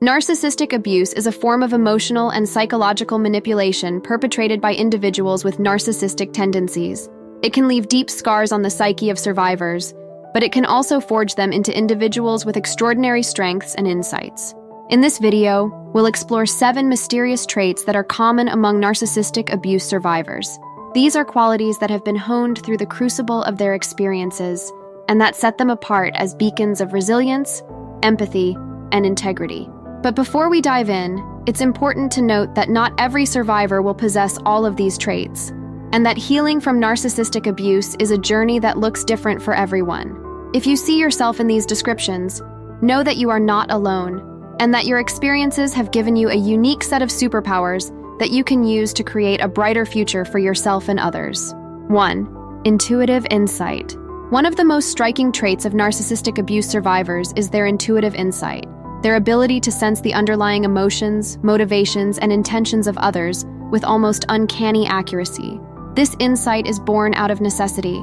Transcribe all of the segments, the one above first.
Narcissistic abuse is a form of emotional and psychological manipulation perpetrated by individuals with narcissistic tendencies. It can leave deep scars on the psyche of survivors, but it can also forge them into individuals with extraordinary strengths and insights. In this video, we'll explore 7 mysterious traits that are common among narcissistic abuse survivors. These are qualities that have been honed through the crucible of their experiences, and that set them apart as beacons of resilience, empathy, and integrity. But before we dive in, it's important to note that not every survivor will possess all of these traits, and that healing from narcissistic abuse is a journey that looks different for everyone. If you see yourself in these descriptions, know that you are not alone, and that your experiences have given you a unique set of superpowers that you can use to create a brighter future for yourself and others. 1. Intuitive insight. One of the most striking traits of narcissistic abuse survivors is their intuitive insight. Their ability to sense the underlying emotions, motivations, and intentions of others with almost uncanny accuracy. This insight is born out of necessity.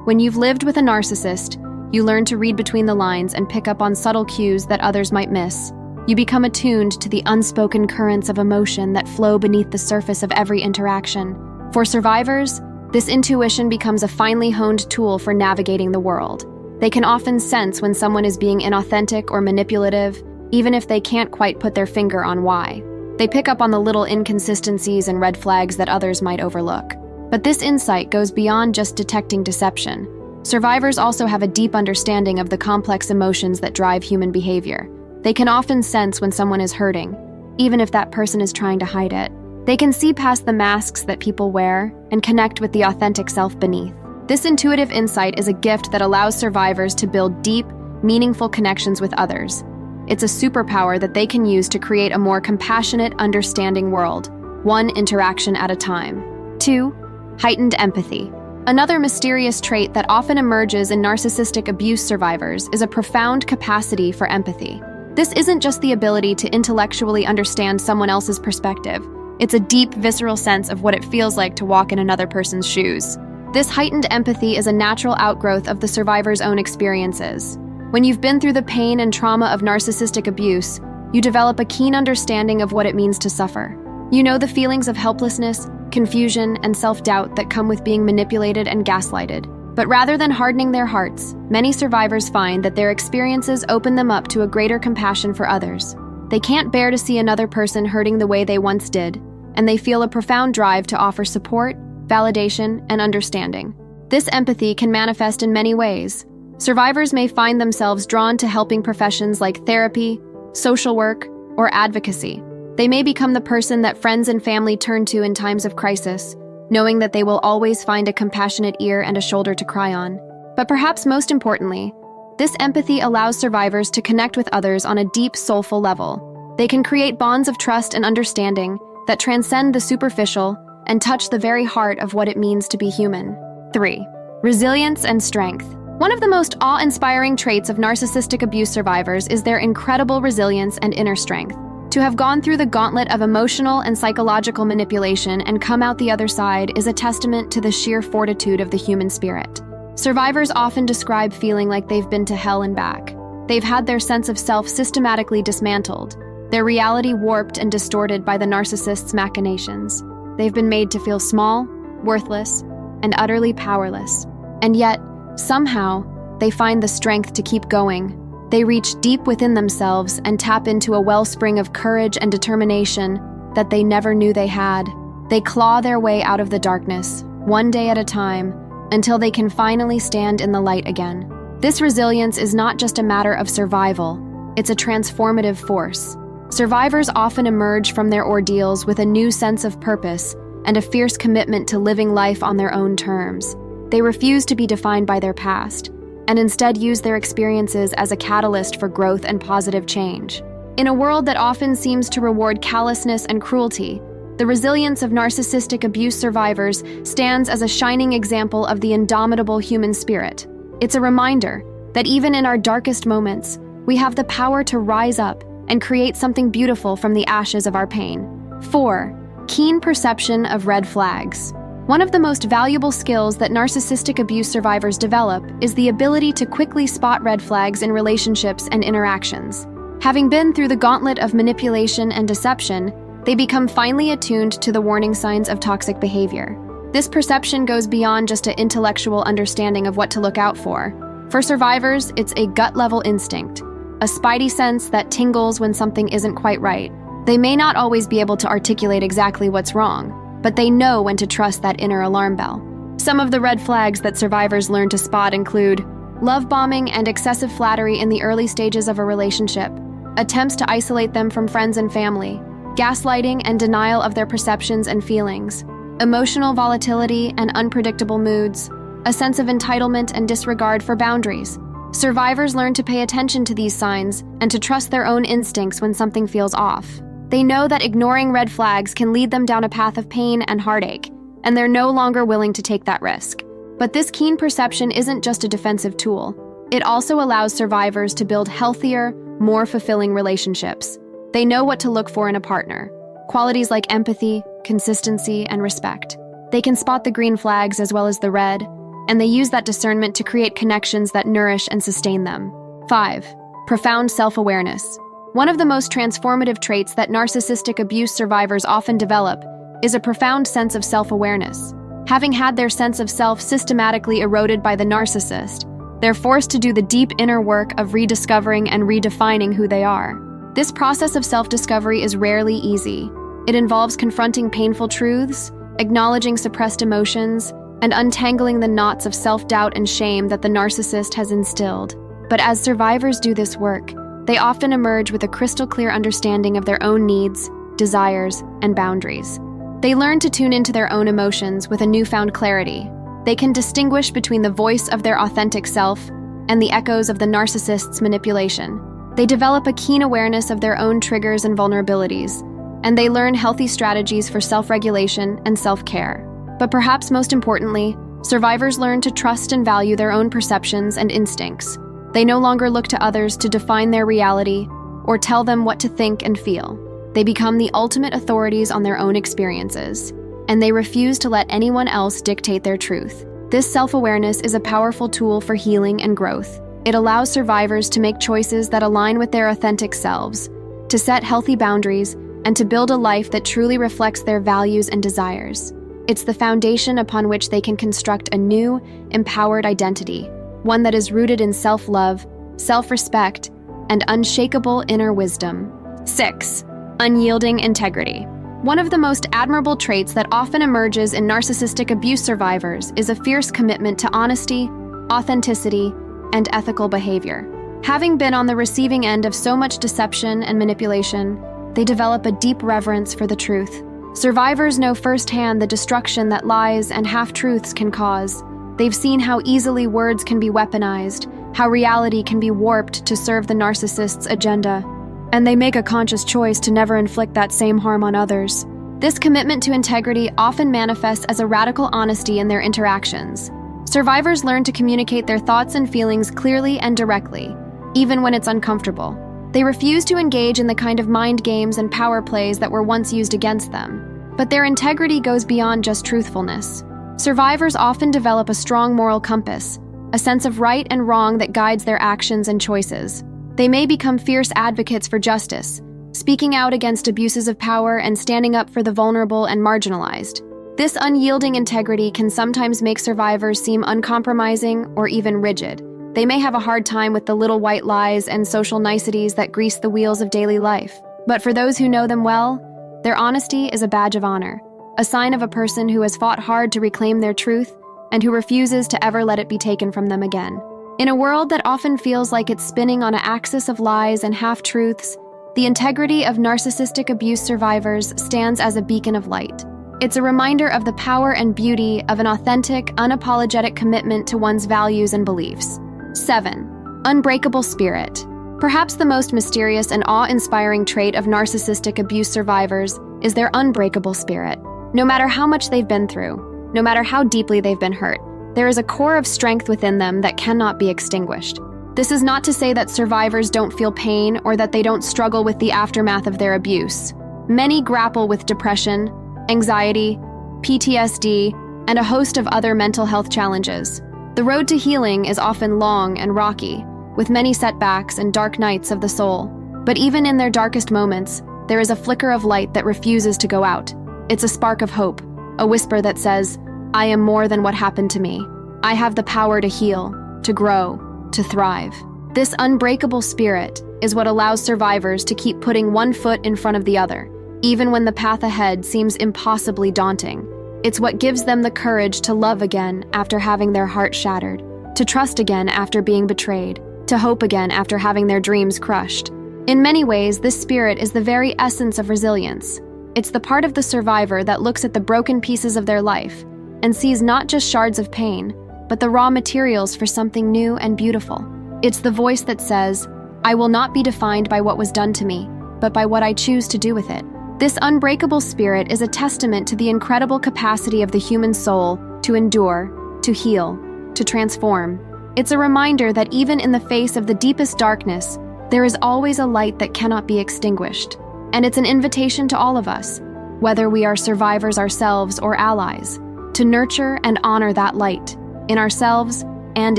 When you've lived with a narcissist, you learn to read between the lines and pick up on subtle cues that others might miss. You become attuned to the unspoken currents of emotion that flow beneath the surface of every interaction. For survivors, this intuition becomes a finely honed tool for navigating the world. They can often sense when someone is being inauthentic or manipulative, even if they can't quite put their finger on why. They pick up on the little inconsistencies and red flags that others might overlook. But this insight goes beyond just detecting deception. Survivors also have a deep understanding of the complex emotions that drive human behavior. They can often sense when someone is hurting, even if that person is trying to hide it. They can see past the masks that people wear and connect with the authentic self beneath. This intuitive insight is a gift that allows survivors to build deep, meaningful connections with others. It's a superpower that they can use to create a more compassionate, understanding world, one interaction at a time. 2. Heightened empathy. Another mysterious trait that often emerges in narcissistic abuse survivors is a profound capacity for empathy. This isn't just the ability to intellectually understand someone else's perspective. It's a deep, visceral sense of what it feels like to walk in another person's shoes. This heightened empathy is a natural outgrowth of the survivor's own experiences. When you've been through the pain and trauma of narcissistic abuse, you develop a keen understanding of what it means to suffer. You know the feelings of helplessness, confusion, and self-doubt that come with being manipulated and gaslighted. But rather than hardening their hearts, many survivors find that their experiences open them up to a greater compassion for others. They can't bear to see another person hurting the way they once did, and they feel a profound drive to offer support, validation, and understanding. This empathy can manifest in many ways. Survivors may find themselves drawn to helping professions like therapy, social work, or advocacy. They may become the person that friends and family turn to in times of crisis, knowing that they will always find a compassionate ear and a shoulder to cry on. But perhaps most importantly, this empathy allows survivors to connect with others on a deep, soulful level. They can create bonds of trust and understanding that transcend the superficial and touch the very heart of what it means to be human. 3. Resilience and strength. One of the most awe-inspiring traits of narcissistic abuse survivors is their incredible resilience and inner strength. To have gone through the gauntlet of emotional and psychological manipulation and come out the other side is a testament to the sheer fortitude of the human spirit. Survivors often describe feeling like they've been to hell and back. They've had their sense of self systematically dismantled, their reality warped and distorted by the narcissist's machinations. They've been made to feel small, worthless, and utterly powerless. And yet, somehow, they find the strength to keep going. They reach deep within themselves and tap into a wellspring of courage and determination that they never knew they had. They claw their way out of the darkness, one day at a time, until they can finally stand in the light again. This resilience is not just a matter of survival, it's a transformative force. Survivors often emerge from their ordeals with a new sense of purpose and a fierce commitment to living life on their own terms. They refuse to be defined by their past, and instead use their experiences as a catalyst for growth and positive change. In a world that often seems to reward callousness and cruelty, the resilience of narcissistic abuse survivors stands as a shining example of the indomitable human spirit. It's a reminder that even in our darkest moments, we have the power to rise up and create something beautiful from the ashes of our pain. 4. Keen perception of red flags. One of the most valuable skills that narcissistic abuse survivors develop is the ability to quickly spot red flags in relationships and interactions. Having been through the gauntlet of manipulation and deception, they become finely attuned to the warning signs of toxic behavior. This perception goes beyond just an intellectual understanding of what to look out for. For survivors, it's a gut-level instinct, a spidey sense that tingles when something isn't quite right. They may not always be able to articulate exactly what's wrong, but they know when to trust that inner alarm bell. Some of the red flags that survivors learn to spot include love bombing and excessive flattery in the early stages of a relationship, attempts to isolate them from friends and family, gaslighting and denial of their perceptions and feelings, emotional volatility and unpredictable moods, a sense of entitlement and disregard for boundaries. Survivors learn to pay attention to these signs and to trust their own instincts when something feels off. They know that ignoring red flags can lead them down a path of pain and heartache, and they're no longer willing to take that risk. But this keen perception isn't just a defensive tool. It also allows survivors to build healthier, more fulfilling relationships. They know what to look for in a partner. Qualities like empathy, consistency, and respect. They can spot the green flags as well as the red, and they use that discernment to create connections that nourish and sustain them. 5. Profound self-awareness. One of the most transformative traits that narcissistic abuse survivors often develop is a profound sense of self-awareness. Having had their sense of self systematically eroded by the narcissist, they're forced to do the deep inner work of rediscovering and redefining who they are. This process of self-discovery is rarely easy. It involves confronting painful truths, acknowledging suppressed emotions, and untangling the knots of self-doubt and shame that the narcissist has instilled. But as survivors do this work, they often emerge with a crystal-clear understanding of their own needs, desires, and boundaries. They learn to tune into their own emotions with a newfound clarity. They can distinguish between the voice of their authentic self and the echoes of the narcissist's manipulation. They develop a keen awareness of their own triggers and vulnerabilities, and they learn healthy strategies for self-regulation and self-care. But perhaps most importantly, survivors learn to trust and value their own perceptions and instincts. They no longer look to others to define their reality or tell them what to think and feel. They become the ultimate authorities on their own experiences, and they refuse to let anyone else dictate their truth. This self-awareness is a powerful tool for healing and growth. It allows survivors to make choices that align with their authentic selves, to set healthy boundaries, and to build a life that truly reflects their values and desires. It's the foundation upon which they can construct a new, empowered identity, one that is rooted in self-love, self-respect, and unshakable inner wisdom. 6. Unyielding integrity. One of the most admirable traits that often emerges in narcissistic abuse survivors is a fierce commitment to honesty, authenticity, and ethical behavior. Having been on the receiving end of so much deception and manipulation, they develop a deep reverence for the truth. Survivors know firsthand the destruction that lies and half-truths can cause. They've seen how easily words can be weaponized, how reality can be warped to serve the narcissist's agenda, and they make a conscious choice to never inflict that same harm on others. This commitment to integrity often manifests as a radical honesty in their interactions. Survivors learn to communicate their thoughts and feelings clearly and directly, even when it's uncomfortable. They refuse to engage in the kind of mind games and power plays that were once used against them. But their integrity goes beyond just truthfulness. Survivors often develop a strong moral compass, a sense of right and wrong that guides their actions and choices. They may become fierce advocates for justice, speaking out against abuses of power and standing up for the vulnerable and marginalized. This unyielding integrity can sometimes make survivors seem uncompromising or even rigid. They may have a hard time with the little white lies and social niceties that grease the wheels of daily life. But for those who know them well, their honesty is a badge of honor, a sign of a person who has fought hard to reclaim their truth and who refuses to ever let it be taken from them again. In a world that often feels like it's spinning on an axis of lies and half-truths, the integrity of narcissistic abuse survivors stands as a beacon of light. It's a reminder of the power and beauty of an authentic, unapologetic commitment to one's values and beliefs. 7. Unbreakable spirit. Perhaps the most mysterious and awe-inspiring trait of narcissistic abuse survivors is their unbreakable spirit. No matter how much they've been through, no matter how deeply they've been hurt, there is a core of strength within them that cannot be extinguished. This is not to say that survivors don't feel pain or that they don't struggle with the aftermath of their abuse. Many grapple with depression, anxiety, PTSD, and a host of other mental health challenges. The road to healing is often long and rocky, with many setbacks and dark nights of the soul. But even in their darkest moments, there is a flicker of light that refuses to go out. It's a spark of hope, a whisper that says, "I am more than what happened to me. I have the power to heal, to grow, to thrive." This unbreakable spirit is what allows survivors to keep putting one foot in front of the other, even when the path ahead seems impossibly daunting. It's what gives them the courage to love again after having their heart shattered, to trust again after being betrayed, to hope again after having their dreams crushed. In many ways, this spirit is the very essence of resilience. It's the part of the survivor that looks at the broken pieces of their life and sees not just shards of pain, but the raw materials for something new and beautiful. It's the voice that says, "I will not be defined by what was done to me, but by what I choose to do with it." This unbreakable spirit is a testament to the incredible capacity of the human soul to endure, to heal, to transform. It's a reminder that even in the face of the deepest darkness, there is always a light that cannot be extinguished. And it's an invitation to all of us, whether we are survivors ourselves or allies, to nurture and honor that light in ourselves and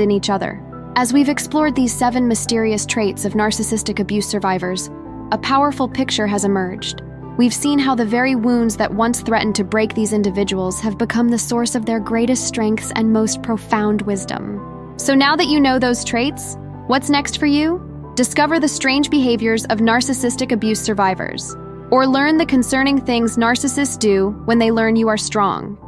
in each other. As we've explored these 7 mysterious traits of narcissistic abuse survivors, a powerful picture has emerged. We've seen how the very wounds that once threatened to break these individuals have become the source of their greatest strengths and most profound wisdom. So now that you know those traits, what's next for you? Discover the strange behaviors of narcissistic abuse survivors, or learn the concerning things narcissists do when they learn you are strong.